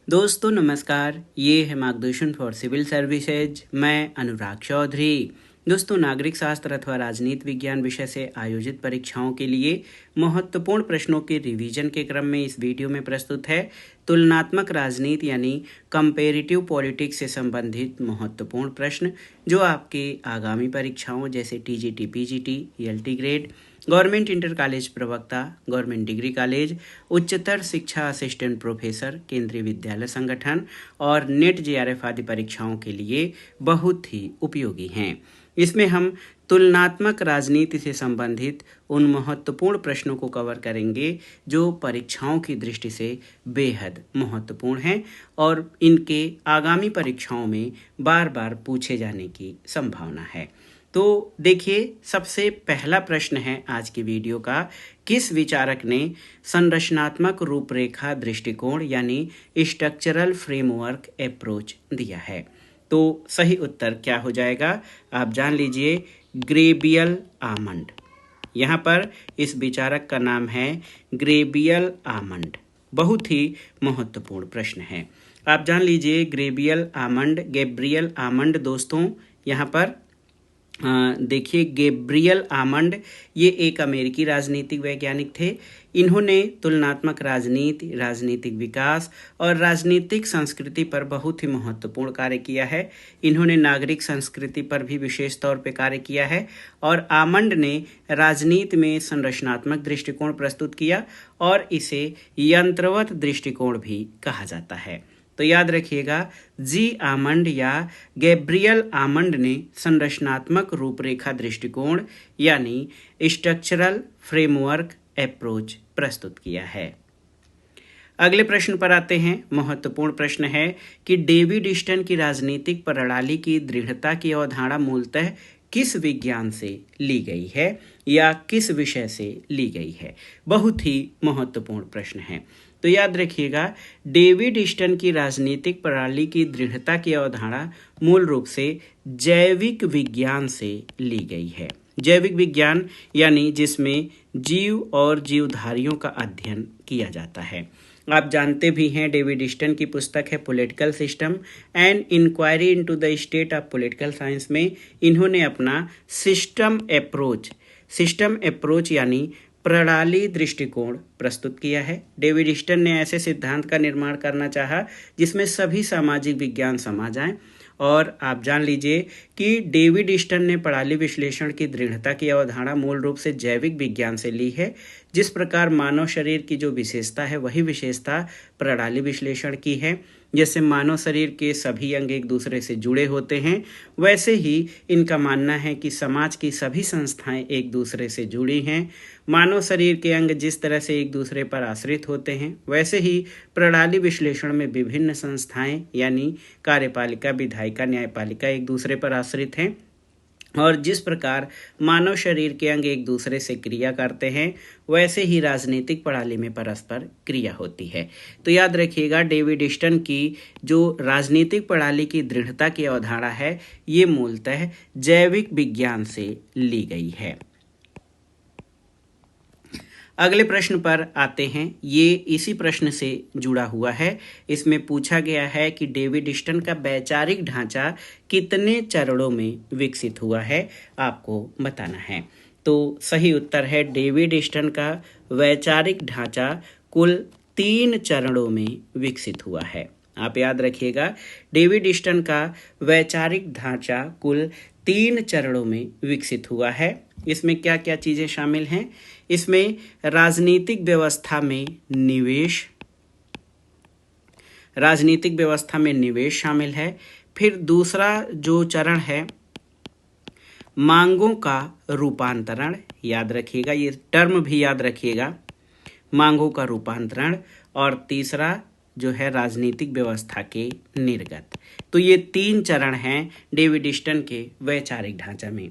दोस्तों नमस्कार, ये है मार्गदर्शन फॉर सिविल सर्विसेज। मैं अनुराग चौधरी। दोस्तों, नागरिक शास्त्र अथवा राजनीति विज्ञान विषय से आयोजित परीक्षाओं के लिए महत्वपूर्ण प्रश्नों के रिवीजन के क्रम में इस वीडियो में प्रस्तुत है तुलनात्मक राजनीति यानी कंपेरेटिव पॉलिटिक्स से संबंधित महत्वपूर्ण प्रश्न, जो आपके आगामी परीक्षाओं जैसे TGT, PGT, ELT grade, government inter college प्रवक्ता, गवर्नमेंट डिग्री कॉलेज, उच्चतर शिक्षा असिस्टेंट प्रोफेसर, केंद्रीय विद्यालय संगठन और नेट जेआरएफ आदि परीक्षाओं के लिए बहुत ही उपयोगी हैं। इसमें हम तुलनात्मक राजनीति से संबंधित उन महत्वपूर्ण प्रश्नों को कवर करेंगे जो परीक्षाओं की दृष्टि से बेहद महत्वपूर्ण हैं और इनके आगामी परीक्षाओं में बार बार पूछे जाने की संभावना है। तो देखिए, सबसे पहला प्रश्न है आज की वीडियो का, किस विचारक ने संरचनात्मक रूपरेखा दृष्टिकोण यानी स्ट्रक्चरल फ्रेमवर्क अप्रोच दिया है। तो सही उत्तर क्या हो जाएगा, आप जान लीजिए, ग्रेबियल आमंड। यहाँ पर इस विचारक का नाम है ग्रेबियल आमंड। बहुत ही महत्वपूर्ण प्रश्न है, आप जान लीजिए ग्रेबियल आमंड, गैब्रियल आमंड। दोस्तों यहाँ पर देखिए, गैब्रियल आमंड ये एक अमेरिकी राजनीतिक वैज्ञानिक थे। इन्होंने तुलनात्मक राजनीति, राजनीतिक विकास और राजनीतिक संस्कृति पर बहुत ही महत्वपूर्ण कार्य किया है। इन्होंने नागरिक संस्कृति पर भी विशेष तौर पर कार्य किया है और आमंड ने राजनीति में संरचनात्मक दृष्टिकोण प्रस्तुत किया और इसे यंत्रवत दृष्टिकोण भी कहा जाता है। तो याद रखिएगा, जी आमंड या गैब्रियल आमंड ने संरचनात्मक रूपरेखा दृष्टिकोण यानी स्ट्रक्चरल फ्रेमवर्क अप्रोच प्रस्तुत किया है। अगले प्रश्न पर आते हैं। महत्वपूर्ण प्रश्न है कि डेविड ईस्टन की राजनीतिक प्रणाली की दृढ़ता की अवधारणा मूलतः किस विज्ञान से ली गई है या किस विषय से ली गई है। बहुत ही महत्वपूर्ण प्रश्न है। तो याद रखिएगा, डेविड ईस्टन की राजनीतिक प्रणाली की दृढ़ता की अवधारणा मूल रूप से जैविक विज्ञान से ली गई है। जैविक विज्ञान यानी जिसमें जीव और जीवधारियों का अध्ययन किया जाता है। आप जानते भी हैं, डेविड ईस्टन की पुस्तक है political system and inquiry into the state of political science में इन्होंने अपना सिस्टम अप्रोच यानी प्रणाली दृष्टिकोण प्रस्तुत किया है। डेविड ईस्टन ने ऐसे सिद्धांत का निर्माण करना चाहा जिसमें सभी सामाजिक विज्ञान समा जाएं और आप जान लीजिए कि डेविड ईस्टन ने प्रणाली विश्लेषण की दृढ़ता की अवधारणा मूल रूप से जैविक विज्ञान से ली है। जिस प्रकार मानव शरीर की जो विशेषता है वही विशेषता प्रणाली विश्लेषण की है। जैसे मानव शरीर के सभी अंग एक दूसरे से जुड़े होते हैं, वैसे ही इनका मानना है कि समाज की सभी संस्थाएं एक दूसरे से जुड़ी हैं। मानव शरीर के अंग जिस तरह से एक दूसरे पर आश्रित होते हैं, वैसे ही प्रणाली विश्लेषण में विभिन्न संस्थाएं यानी कार्यपालिका, विधायिका, न्यायपालिका एक दूसरे पर आश्रित हैं और जिस प्रकार मानव शरीर के अंग एक दूसरे से क्रिया करते हैं, वैसे ही राजनीतिक प्रणाली में परस्पर क्रिया होती है। तो याद रखिएगा, डेविड ईस्टन की जो राजनीतिक प्रणाली की दृढ़ता की अवधारणा है, ये मूलतः जैविक विज्ञान से ली गई है। अगले प्रश्न पर आते हैं। ये इसी प्रश्न से जुड़ा हुआ है। इसमें पूछा गया है कि डेविड ईस्टन का वैचारिक ढांचा कितने चरणों में विकसित हुआ है, आपको बताना है। तो सही उत्तर है, डेविड ईस्टन का वैचारिक ढांचा कुल 3 चरणों में विकसित हुआ है। आप याद रखिएगा, डेविड ईस्टन का वैचारिक ढांचा कुल 3 चरणों में विकसित हुआ है। इसमें क्या क्या चीज़ें शामिल हैं? इसमें राजनीतिक व्यवस्था में निवेश शामिल है। फिर दूसरा जो चरण है, मांगों का रूपांतरण। याद रखिएगा, ये टर्म भी याद रखिएगा, मांगों का रूपांतरण। और तीसरा जो है राजनीतिक व्यवस्था के निर्गत। तो ये 3 चरण हैं डेविड ईस्टन के वैचारिक ढांचा में।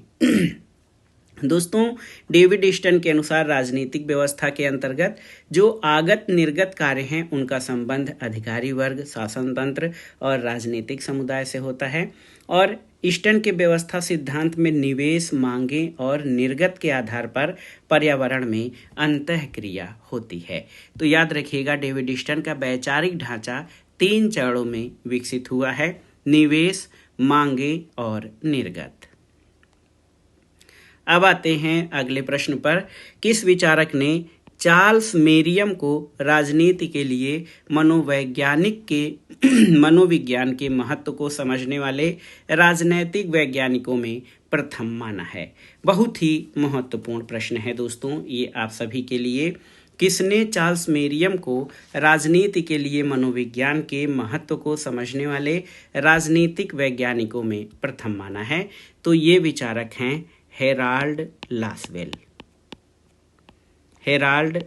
दोस्तों, डेविड ईस्टन के अनुसार राजनीतिक व्यवस्था के अंतर्गत जो आगत निर्गत कार्य हैं, उनका संबंध अधिकारी वर्ग, शासन तंत्र और राजनीतिक समुदाय से होता है और ईस्टन के व्यवस्था सिद्धांत में निवेश, मांगे और निर्गत के आधार पर पर्यावरण में अंतःक्रिया होती है। तो याद रखिएगा, डेविड ईस्टन का वैचारिक ढांचा तीन चरणों में विकसित हुआ है: निवेश, मांगे और निर्गत। अब आते हैं अगले प्रश्न पर। किस विचारक ने चार्ल्स मेरियम को राजनीति के लिए मनोविज्ञान के महत्व को समझने वाले राजनैतिक वैज्ञानिकों में प्रथम माना है? बहुत ही महत्वपूर्ण प्रश्न है दोस्तों ये आप सभी के लिए। किसने चार्ल्स मेरियम को राजनीति के लिए मनोविज्ञान के महत्व को समझने वाले राजनीतिक वैज्ञानिकों में प्रथम माना है? तो ये विचारक हैं हेराल्ड लासवेल। हेराल्ड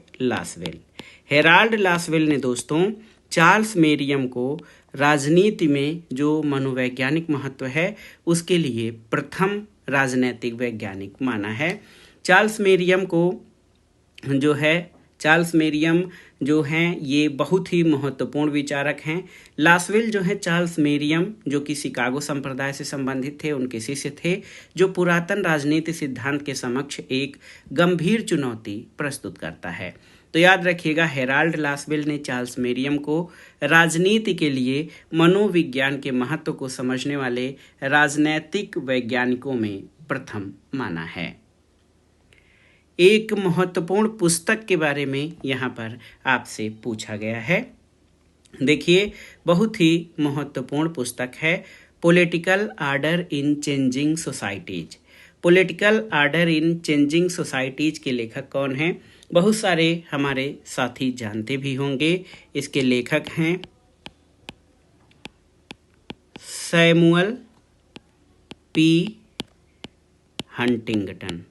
लासवेल ने दोस्तों चार्ल्स मेरियम को राजनीति में जो मनोवैज्ञानिक महत्व है उसके लिए प्रथम राजनैतिक वैज्ञानिक माना है। चार्ल्स मेरियम जो हैं ये बहुत ही महत्वपूर्ण विचारक हैं। लासवेल जो है चार्ल्स मेरियम जो कि शिकागो संप्रदाय से संबंधित थे, उनके शिष्य थे, जो पुरातन राजनीति सिद्धांत के समक्ष एक गंभीर चुनौती प्रस्तुत करता है। तो याद रखिएगा, हेराल्ड लासवेल ने चार्ल्स मेरियम को राजनीति के लिए मनोविज्ञान के महत्व को समझने वाले राजनैतिक वैज्ञानिकों में प्रथम माना है। एक महत्वपूर्ण पुस्तक के बारे में यहाँ पर आपसे पूछा गया है। देखिए, बहुत ही महत्वपूर्ण पुस्तक है political order in changing societies. Political order in changing societies के लेखक कौन हैं? बहुत सारे हमारे साथी जानते भी होंगे। इसके लेखक हैं Samuel P Huntington.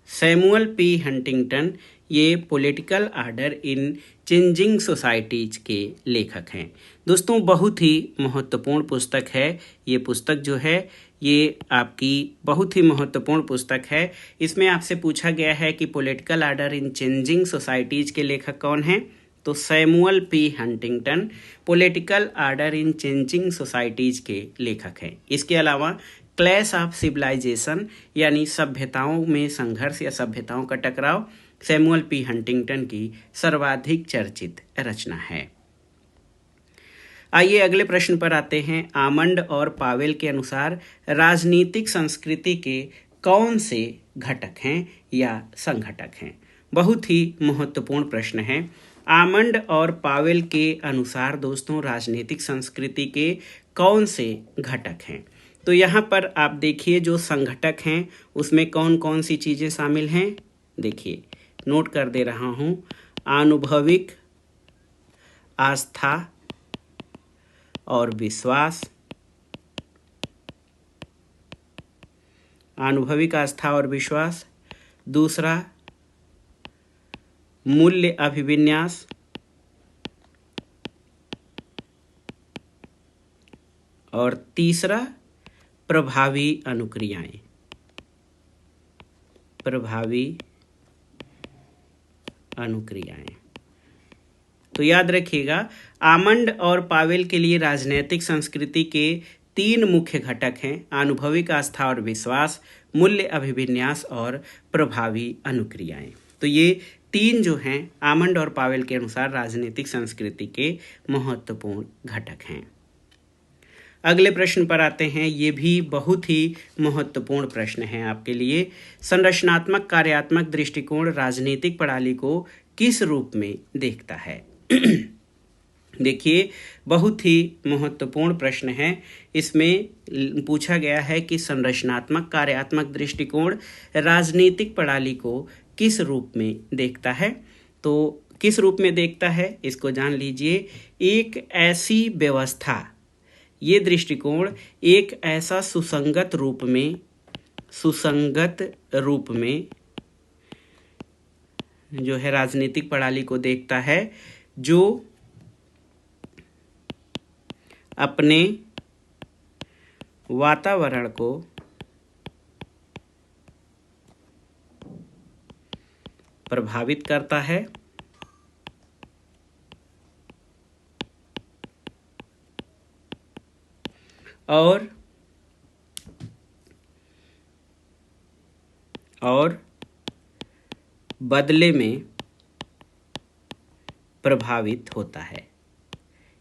Samuel P Huntington ये political order in changing societies के लेखक हैं। दोस्तों बहुत ही महत्वपूर्ण पुस्तक है ये पुस्तक जो है ये आपकी बहुत ही महत्वपूर्ण पुस्तक है। इसमें आपसे पूछा गया है कि political order in changing societies के लेखक कौन हैं? तो Samuel P Huntington political order in changing societies के लेखक हैं। इसके अलावा क्लैश ऑफ सिविलाइजेशन यानी सभ्यताओं में संघर्ष या सभ्यताओं का टकराव सैमुअल पी हंटिंगटन की सर्वाधिक चर्चित रचना है। आइए अगले प्रश्न पर आते हैं। आमंड और पावेल के अनुसार राजनीतिक संस्कृति के कौन से घटक हैं या संघटक हैं? बहुत ही महत्वपूर्ण प्रश्न है। आमंड और पावेल के अनुसार दोस्तों राजनीतिक संस्कृति के कौन से घटक हैं? तो यहाँ पर आप देखिए जो संघटक हैं उसमें कौन कौन सी चीज़ें शामिल हैं। देखिए, नोट कर दे रहा हूँ। आनुभविक आस्था और विश्वास, आनुभविक आस्था और विश्वास। दूसरा, मूल्य अभिविन्यास। और तीसरा, प्रभावी अनुक्रियाएं। तो याद रखिएगा, आमंड और पावेल के लिए राजनीतिक संस्कृति के तीन मुख्य घटक हैं: आनुभविक आस्था और विश्वास, मूल्य अभिविन्यास और प्रभावी अनुक्रियाएं। तो ये तीन जो हैं आमंड और पावेल के अनुसार राजनीतिक संस्कृति के महत्वपूर्ण घटक हैं। अगले प्रश्न पर आते हैं। ये भी बहुत ही महत्वपूर्ण प्रश्न है आपके लिए। संरचनात्मक कार्यात्मक दृष्टिकोण राजनीतिक प्रणाली को किस रूप में देखता है? देखिए, बहुत ही महत्वपूर्ण प्रश्न है। इसमें पूछा गया है कि संरचनात्मक कार्यात्मक दृष्टिकोण राजनीतिक प्रणाली को किस रूप में देखता है। तो किस रूप में देखता है इसको जान लीजिए। एक ऐसी व्यवस्था, ये दृष्टिकोण एक ऐसा सुसंगत रूप में जो है राजनीतिक प्रणाली को देखता है जो अपने वातावरण को प्रभावित करता है और बदले में प्रभावित होता है।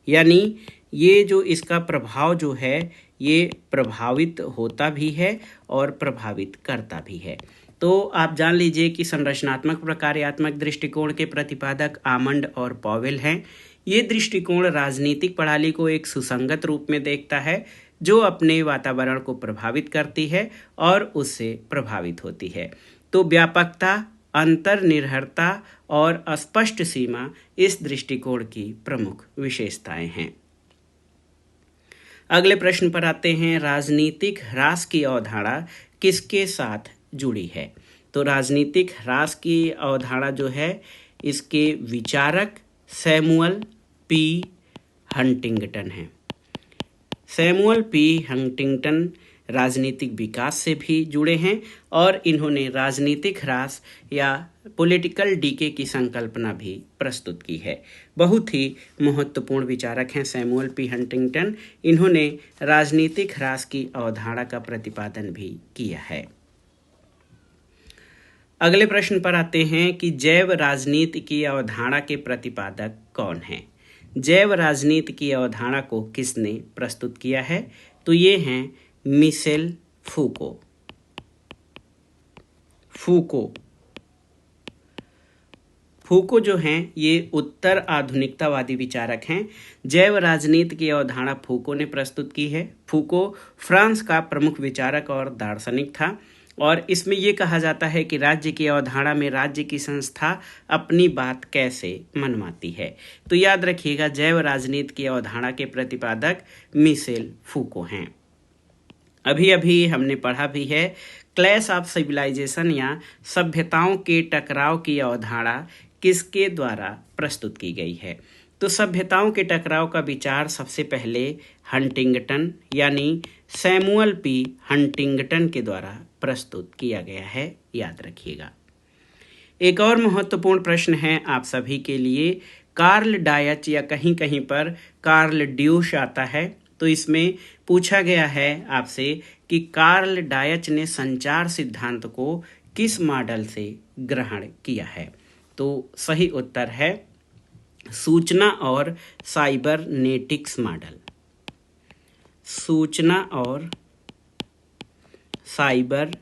यानी ये जो इसका प्रभाव जो है ये प्रभावित होता भी है और प्रभावित करता भी है। तो आप जान लीजिए कि संरचनात्मक प्रकार्यात्मक दृष्टिकोण के प्रतिपादक आमंड और पॉवेल हैं। ये दृष्टिकोण राजनीतिक प्रणाली को एक सुसंगत रूप में देखता है जो अपने वातावरण को प्रभावित करती है और उससे प्रभावित होती है। तो व्यापकता, अंतर्निर्भरता और अस्पष्ट सीमा इस दृष्टिकोण की प्रमुख विशेषताएं हैं। अगले प्रश्न पर आते हैं, राजनीतिक ह्रास की अवधारणा किसके साथ जुड़ी है? तो राजनीतिक ह्रास की अवधारणा जो है इसके विचारक सैमुअल पी हंटिंगटन हैं। सैमुअल पी हंटिंगटन राजनीतिक विकास से भी जुड़े हैं और इन्होंने राजनीतिक ह्रास या पॉलिटिकल डीके की संकल्पना भी प्रस्तुत की है। बहुत ही महत्वपूर्ण विचारक हैं सैमुअल पी हंटिंगटन। इन्होंने राजनीतिक ह्रास की अवधारणा का प्रतिपादन भी किया है। अगले प्रश्न पर आते हैं कि जैव राजनीति की अवधारणा के प्रतिपादक कौन हैं? जैव राजनीति की अवधारणा को किसने प्रस्तुत किया है? तो ये हैं मिशेल फूको। फूको जो हैं ये उत्तर आधुनिकतावादी विचारक हैं। जैव राजनीति की अवधारणा फूको ने प्रस्तुत की है। फूको फ्रांस का प्रमुख विचारक और दार्शनिक था और इसमें ये कहा जाता है कि राज्य की अवधारणा में राज्य की संस्था अपनी बात कैसे मनवाती है। तो याद रखिएगा जैव राजनीति की अवधारणा के प्रतिपादक मिशेल फूको हैं। अभी अभी हमने पढ़ा भी है क्लैश ऑफ सिविलाइजेशन या सभ्यताओं के टकराव की अवधारणा किसके द्वारा प्रस्तुत की गई है? तो सभ्यताओं के टकराव का विचार सबसे पहले हंटिंगटन यानी सैमुअल पी हंटिंगटन के द्वारा प्रस्तुत किया गया है, याद रखिएगा। एक और महत्वपूर्ण प्रश्न है आप सभी के लिए, कार्ल डायच या कहीं कहीं पर कार्ल ड्यूश आता है। तो इसमें पूछा गया है आपसे कि कार्ल डायच ने संचार सिद्धांत को किस मॉडल से ग्रहण किया है? तो सही उत्तर है सूचना और साइबरनेटिक्स मॉडल। सूचना और साइबरनेटिक्स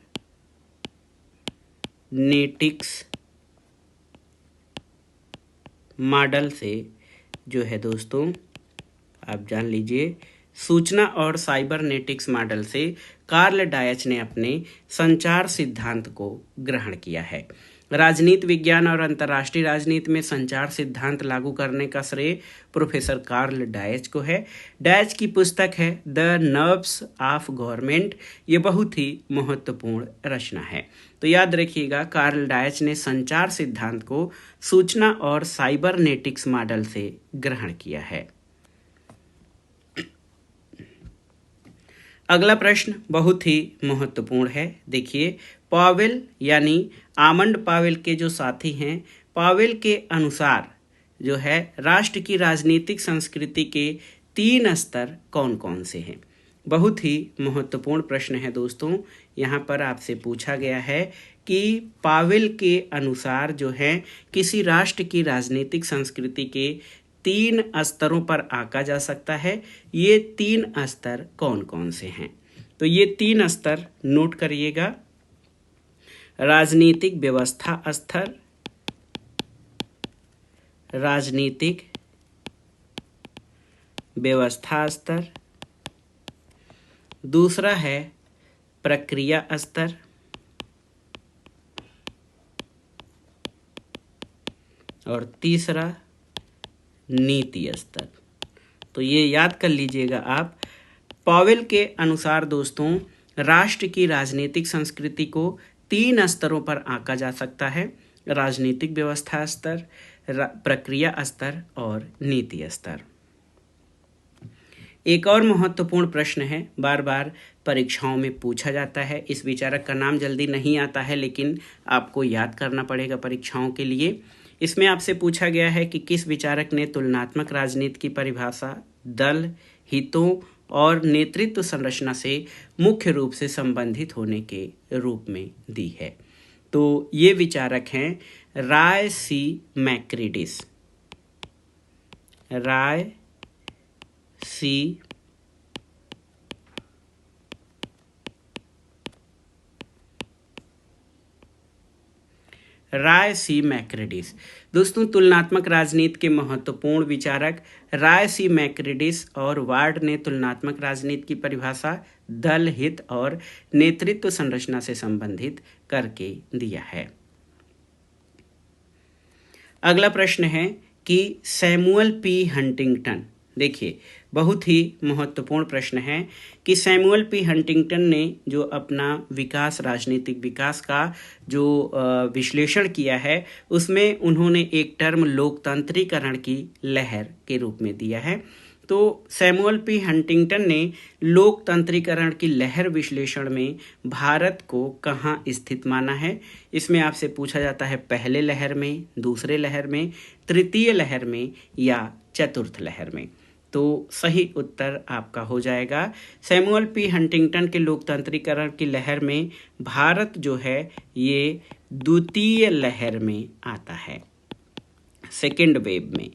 मॉडल से जो है दोस्तों आप जान लीजिए, सूचना और साइबरनेटिक्स मॉडल से कार्ल डायच ने अपने संचार सिद्धांत को ग्रहण किया है। राजनीति विज्ञान और अंतर्राष्ट्रीय राजनीति में संचार सिद्धांत लागू करने का श्रेय प्रोफेसर कार्ल डायच को है। डायच की पुस्तक है द नर्व्स ऑफ गवर्नमेंट। ये बहुत ही महत्वपूर्ण रचना है। तो याद रखिएगा कार्ल डायच ने संचार सिद्धांत को सूचना और साइबरनेटिक्स मॉडल से ग्रहण किया है। अगला प्रश्न बहुत ही महत्वपूर्ण है। देखिए, पॉवेल यानी आमंड पॉवेल के जो साथी हैं, पॉवेल के अनुसार जो है राष्ट्र की राजनीतिक संस्कृति के 3 स्तर कौन कौन से हैं? बहुत ही महत्वपूर्ण प्रश्न है दोस्तों। यहाँ पर आपसे पूछा गया है कि पॉवेल के अनुसार जो है किसी राष्ट्र की राजनीतिक संस्कृति के 3 स्तरों पर आंका जा सकता है। ये 3 स्तर कौन कौन से हैं? तो ये 3 स्तर नोट करिएगा। राजनीतिक व्यवस्था स्तर, राजनीतिक व्यवस्था स्तर, दूसरा है प्रक्रिया स्तर, और तीसरा नीति स्तर। तो ये याद कर लीजिएगा आप। पॉवेल के अनुसार दोस्तों राष्ट्र की राजनीतिक संस्कृति को 3 स्तरों पर आंका जा सकता है, राजनीतिक व्यवस्था स्तर, प्रक्रिया स्तर और नीति स्तर। एक और महत्वपूर्ण प्रश्न है, बार बार परीक्षाओं में पूछा जाता है। इस विचारक का नाम जल्दी नहीं आता है लेकिन आपको याद करना पड़ेगा परीक्षाओं के लिए। इसमें आपसे पूछा गया है कि किस विचारक ने तुलनात्मक राजनीति की परिभाषा दल, हितों और नेतृत्व संरचना से मुख्य रूप से संबंधित होने के रूप में दी है। तो ये विचारक हैं राय सी मैक्रिडिस। राय सी मैक्रेडिस। दोस्तों, तुलनात्मक राजनीति के महत्वपूर्ण विचारक राय सी मैक्रेडिस और वार्ड ने तुलनात्मक राजनीति की परिभाषा दल हित और नेतृत्व संरचना से संबंधित करके दिया है। अगला प्रश्न है कि सैमुअल पी हंटिंगटन, देखिए बहुत ही महत्वपूर्ण प्रश्न है कि सैमुअल पी हंटिंगटन ने जो अपना विकास, राजनीतिक विकास का जो विश्लेषण किया है, उसमें उन्होंने एक टर्म लोकतंत्रीकरण की लहर के रूप में दिया है। तो सैमुअल पी हंटिंगटन ने लोकतंत्रीकरण की लहर विश्लेषण में भारत को कहाँ स्थित माना है? इसमें आपसे पूछा जाता है पहले लहर में, दूसरे लहर में, तृतीय लहर में या चतुर्थ लहर में। तो सही उत्तर आपका हो जाएगा सैमुअल पी हंटिंगटन के लोकतंत्रीकरण की लहर में भारत जो है ये द्वितीय लहर में आता है, सेकेंड वेव में।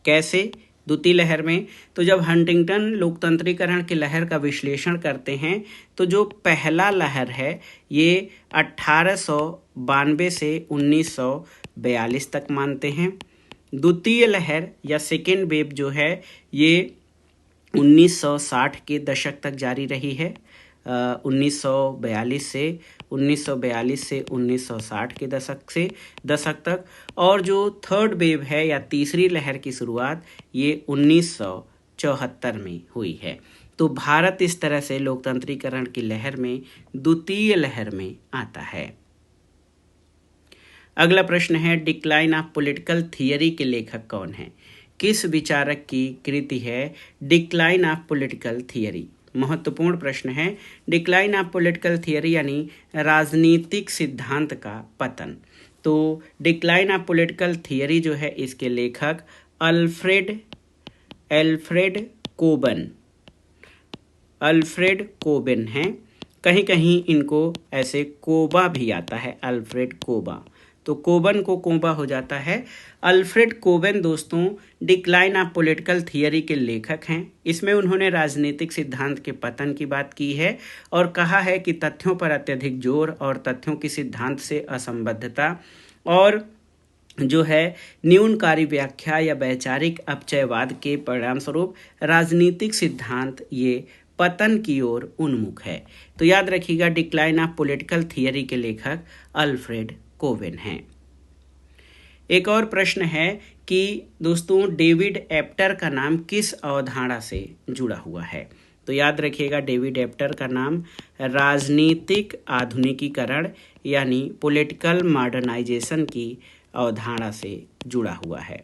कैसे द्वितीय लहर में? तो जब हंटिंगटन लोकतंत्रीकरण की लहर का विश्लेषण करते हैं तो जो पहला लहर है ये 1892 से 1942 तक मानते हैं। द्वितीय लहर या सेकेंड वेव जो है ये 1960 के दशक तक जारी रही है, 1942 से 1960 के दशक तक। और जो थर्ड वेव है या तीसरी लहर की शुरुआत ये 1974 में हुई है। तो भारत इस तरह से लोकतंत्रीकरण की लहर में द्वितीय लहर में आता है। अगला प्रश्न है डिक्लाइन ऑफ पॉलिटिकल थियरी के लेखक कौन है? किस विचारक की कृति है डिक्लाइन ऑफ पॉलिटिकल थियरी? महत्वपूर्ण प्रश्न है। डिक्लाइन ऑफ पॉलिटिकल थियरी यानी राजनीतिक सिद्धांत का पतन। तो डिक्लाइन ऑफ पॉलिटिकल थियरी जो है इसके लेखक अल्फ्रेड कोबेन हैं। कहीं कहीं इनको ऐसे कोबा भी आता है, अल्फ्रेड कोबा, तो कोबन को कोबा हो जाता है। अल्फ्रेड कोबेन दोस्तों डिक्लाइन ऑफ पॉलिटिकल थियरी के लेखक हैं। इसमें उन्होंने राजनीतिक सिद्धांत के पतन की बात की है और कहा है कि तथ्यों पर अत्यधिक जोर और तथ्यों की सिद्धांत से असंबद्धता और जो है न्यूनकारी व्याख्या या वैचारिक अपचयवाद के परिणाम स्वरूप राजनीतिक सिद्धांत ये पतन की ओर उन्मुख है। तो याद रखिएगा डिक्लाइन ऑफ पॉलिटिकल थियरी के लेखक अल्फ्रेड कोबेन हैं। एक और प्रश्न है कि दोस्तों डेविड एप्टर का नाम किस अवधारणा से जुड़ा हुआ है? तो याद रखिएगा डेविड एप्टर का नाम राजनीतिक आधुनिकीकरण यानी पॉलिटिकल मॉडर्नाइजेशन की अवधारणा से जुड़ा हुआ है।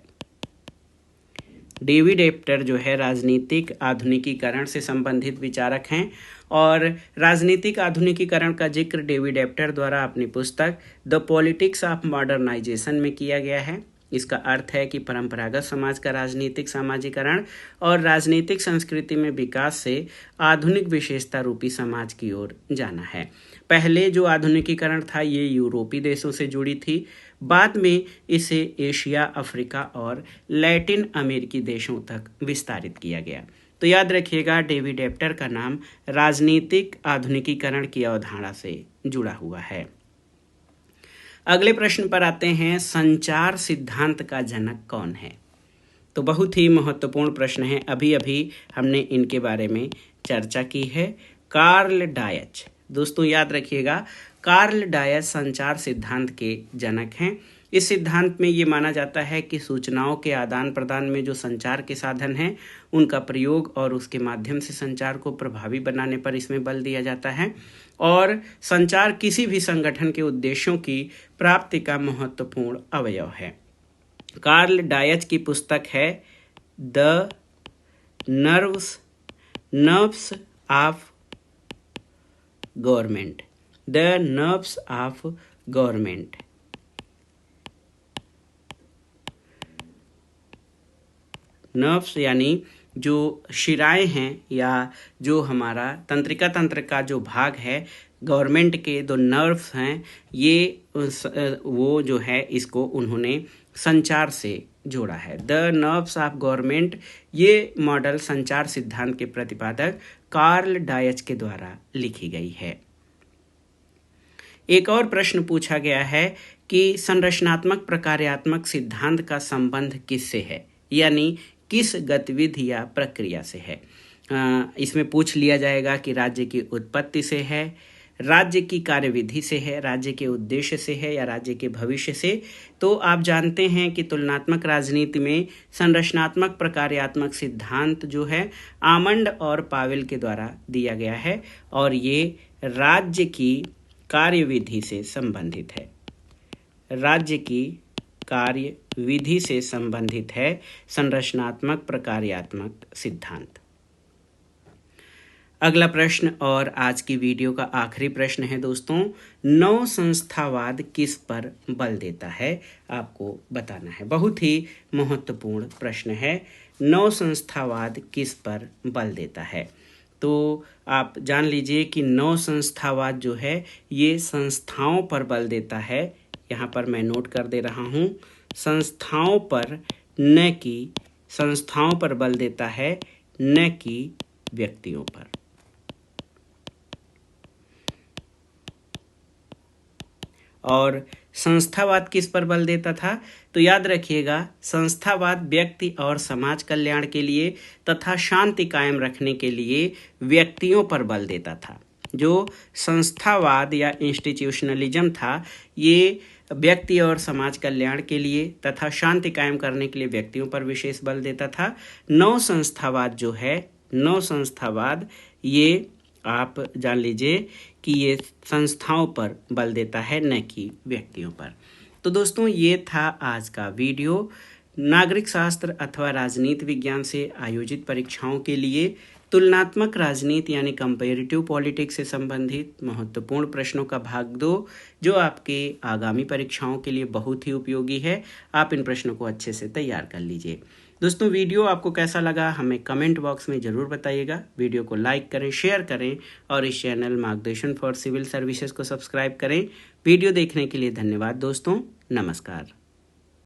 डेविड एप्टर जो है राजनीतिक आधुनिकीकरण से संबंधित विचारक हैं और राजनीतिक आधुनिकीकरण का जिक्र डेविड एप्टर द्वारा अपनी पुस्तक द पॉलिटिक्स ऑफ मॉडर्नाइजेशन में किया गया है। इसका अर्थ है कि परंपरागत समाज का राजनीतिक सामाजिकरण और राजनीतिक संस्कृति में विकास से आधुनिक विशेषता रूपी समाज की ओर जाना है। पहले जो आधुनिकीकरण था ये यूरोपीय देशों से जुड़ी थी, बाद में इसे एशिया, अफ्रीका और लैटिन अमेरिकी देशों तक विस्तारित किया गया। तो याद रखिएगा डेविड एप्टर का नाम राजनीतिक आधुनिकीकरण की अवधारणा से जुड़ा हुआ है। अगले प्रश्न पर आते हैं, संचार सिद्धांत का जनक कौन है? तो बहुत ही महत्वपूर्ण प्रश्न है, अभी अभी हमने इनके बारे में चर्चा की है। Karl Deutsche. दोस्तों याद रखिएगा कार्ल डायच संचार सिद्धांत के जनक हैं। इस सिद्धांत में ये माना जाता है कि सूचनाओं के आदान प्रदान में जो संचार के साधन हैं उनका प्रयोग और उसके माध्यम से संचार को प्रभावी बनाने पर इसमें बल दिया जाता है और संचार किसी भी संगठन के उद्देश्यों की प्राप्ति का महत्वपूर्ण अवयव है। कार्ल डायच की पुस्तक है the nerves of government, the nerves of government. Nerves यानी जो शिराएं हैं या जो हमारा तंत्रिका तंत्र का जो भाग है, गवर्नमेंट के दो नर्व्स हैं, ये वो जो है इसको उन्होंने संचार से जोड़ा है। द नर्व्स ऑफ गवर्नमेंट, ये मॉडल संचार सिद्धांत के प्रतिपादक कार्ल डायच के द्वारा लिखी गई है। एक और प्रश्न पूछा गया है कि संरचनात्मक प्रकार्यात्मक सिद्धांत का संबंध किससे है, यानी किस गतिविधि या प्रक्रिया से है। इसमें पूछ लिया जाएगा कि राज्य की उत्पत्ति से है, राज्य की कार्यविधि से है, राज्य के उद्देश्य से है या राज्य के भविष्य से। तो आप जानते हैं कि तुलनात्मक राजनीति में संरचनात्मक प्रकार्यात्मक सिद्धांत जो है आमंड और पावेल के द्वारा दिया गया है और ये राज्य की कार्यविधि से संबंधित है। राज्य की कार्यविधि से संबंधित है संरचनात्मक प्रकार्यात्मक सिद्धांत। अगला प्रश्न और आज की वीडियो का आखिरी प्रश्न है दोस्तों, नव संस्थावाद किस पर बल देता है, आपको बताना है। बहुत ही महत्वपूर्ण प्रश्न है, नव संस्थावाद किस पर बल देता है। तो आप जान लीजिए कि नव संस्थावाद जो है ये संस्थाओं पर बल देता है। यहाँ पर मैं नोट कर दे रहा हूँ, संस्थाओं पर, न कि संस्थाओं पर बल देता है, न कि व्यक्तियों पर। और संस्थावाद किस पर बल देता था, तो याद रखिएगा, संस्थावाद व्यक्ति और समाज कल्याण के लिए तथा शांति कायम रखने के लिए व्यक्तियों पर बल देता था। जो संस्थावाद या इंस्टीट्यूशनलिज्म था ये व्यक्ति और समाज कल्याण के लिए तथा शांति कायम करने के लिए व्यक्तियों पर विशेष बल देता था। नव संस्थावाद जो है, नव संस्थावाद ये आप जान लीजिए कि ये संस्थाओं पर बल देता है, न कि व्यक्तियों पर। तो दोस्तों ये था आज का वीडियो। नागरिक शास्त्र अथवा राजनीति विज्ञान से आयोजित परीक्षाओं के लिए तुलनात्मक राजनीति यानी कंपैरेटिव पॉलिटिक्स से संबंधित महत्वपूर्ण प्रश्नों का भाग 2, जो आपके आगामी परीक्षाओं के लिए बहुत ही उपयोगी है। आप इन प्रश्नों को अच्छे से तैयार कर लीजिए। दोस्तों वीडियो आपको कैसा लगा हमें कमेंट बॉक्स में ज़रूर बताइएगा। वीडियो को लाइक करें, शेयर करें और इस चैनल मार्गदर्शन फॉर सिविल सर्विसेज को सब्सक्राइब करें। वीडियो देखने के लिए धन्यवाद दोस्तों, नमस्कार।